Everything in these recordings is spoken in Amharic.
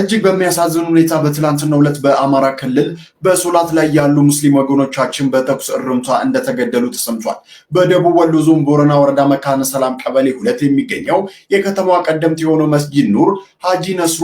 እጅግ በሚያሳዝን ሁኔታ በትላንትናው ዕለት በአማራ ክልል በሶላት ላይ ያሉ ሙስሊም ወገኖቻችን በተኩስ እርምታ እንደተገደሉ ተሰምቷል። በደቡብ ወሎ ዞን ቦረና ወረዳ መካነ ሰላም ቀበሌ 2 የሚገኘው የከተማዋ ቀደምት የሆነው መስጂድ ኑር ሀጂ ነስሩ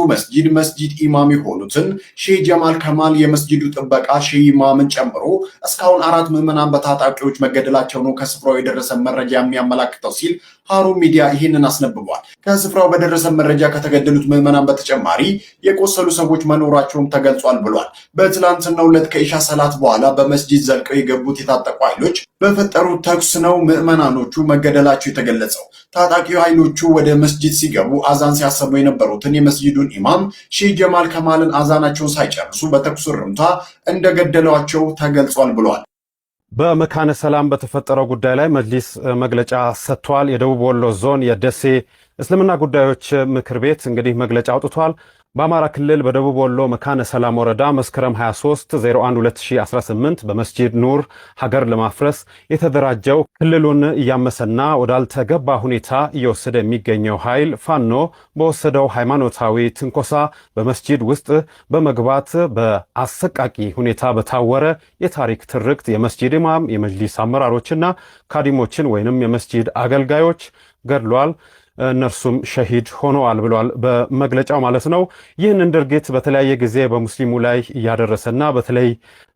መስጂድ ኢማም የሆኑትን ሼህ ጀማል ከማል የመስጂዱ ጥበቃ ሼህ ኢማምን ጨምሮ እስካሁን 4 ምዕመናን በታጣቂዎች መገደላቸው ነው ከስፍራው የደረሰ መረጃ የሚያመላክተው ሲል ሃሩን ሚዲያ ይህንን አስነብቧል። ከስፍራው በደረሰ መረጃ ከተገደሉት ምዕመናን በተጨማሪ የቆሰሉ ሰዎች መኖራቸውም ተገልጿል ብሏል። በትላንትናው ዕለት ከኢሻ ሰላት በኋላ በመስጂድ ዘልቀው የገቡት የታጠቁ ኃይሎች በፈጠሩት ተኩስ ነው ምዕመናኖቹ መገደላቸው የተገለጸው። ታጣቂ ኃይሎቹ ወደ መስጂድ ሲገቡ አዛን ሲያሰሙ የነበሩትን የመስጂዱን ኢማም ሼህ ጀማል ከማልን አዛናቸውን ሳይጨርሱ በተኩስ እርምታ እንደገደሏቸው ተገልጿል ብሏል። በመካነ ሰላም በተፈጠረው ጉዳይ ላይ መጅሊስ መግለጫ ሰጥቷል። የደቡብ ወሎ ዞን የደሴ እስልምና ጉዳዮች ምክር ቤት እንግዲህ መግለጫ አውጥቷል። በአማራ ክልል በደቡብ ወሎ መካነ ሰላም ወረዳ መስከረም 23/01/2018 በመስጂድ ኑር ሀገር ለማፍረስ የተደራጀው ክልሉን እያመሰና ወዳልተገባ ሁኔታ እየወሰደ የሚገኘው ኃይል ፋኖ በወሰደው ሃይማኖታዊ ትንኮሳ በመስጂድ ውስጥ በመግባት በአሰቃቂ ሁኔታ በታወረ የታሪክ ትርክት የመስጂድ ኢማም የመጅሊስ አመራሮችና ካዲሞችን ወይንም የመስጂድ አገልጋዮች ገድሏል። እነርሱም ሸሂድ ሆነዋል ብሏል በመግለጫው ማለት ነው። ይህንን ድርጊት በተለያየ ጊዜ በሙስሊሙ ላይ እያደረሰና በተለይ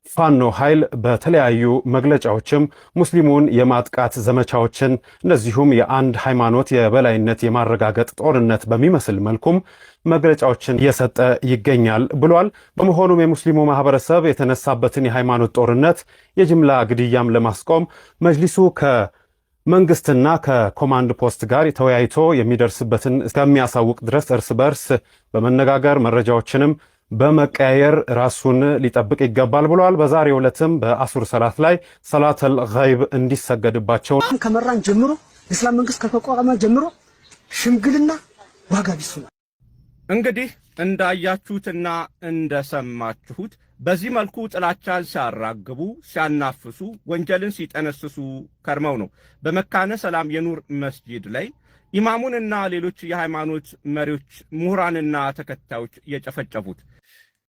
ፋኖ ኃይል በተለያዩ መግለጫዎችም ሙስሊሙን የማጥቃት ዘመቻዎችን እንደዚሁም የአንድ ሃይማኖት የበላይነት የማረጋገጥ ጦርነት በሚመስል መልኩም መግለጫዎችን እየሰጠ ይገኛል ብሏል። በመሆኑም የሙስሊሙ ማህበረሰብ የተነሳበትን የሃይማኖት ጦርነት የጅምላ ግድያም ለማስቆም መጅሊሱ መንግስትና ከኮማንድ ፖስት ጋር ተወያይቶ የሚደርስበትን እስከሚያሳውቅ ድረስ እርስ በርስ በመነጋገር መረጃዎችንም በመቀያየር ራሱን ሊጠብቅ ይገባል ብሏል። በዛሬው ዕለትም በአሱር ሰላት ላይ ሰላተል ገይብ እንዲሰገድባቸው ከመራን ጀምሮ እስላም መንግስት ከተቋቋመ ጀምሮ ሽምግልና ዋጋ ቢስ ነው። እንግዲህ እንዳያችሁትና እንደሰማችሁት በዚህ መልኩ ጥላቻን ሲያራግቡ ሲያናፍሱ ወንጀልን ሲጠነስሱ ከርመው ነው በመካነ ሰላም የኑር መስጂድ ላይ ኢማሙንና ሌሎች የሃይማኖት መሪዎች ምሁራንና ተከታዮች የጨፈጨፉት።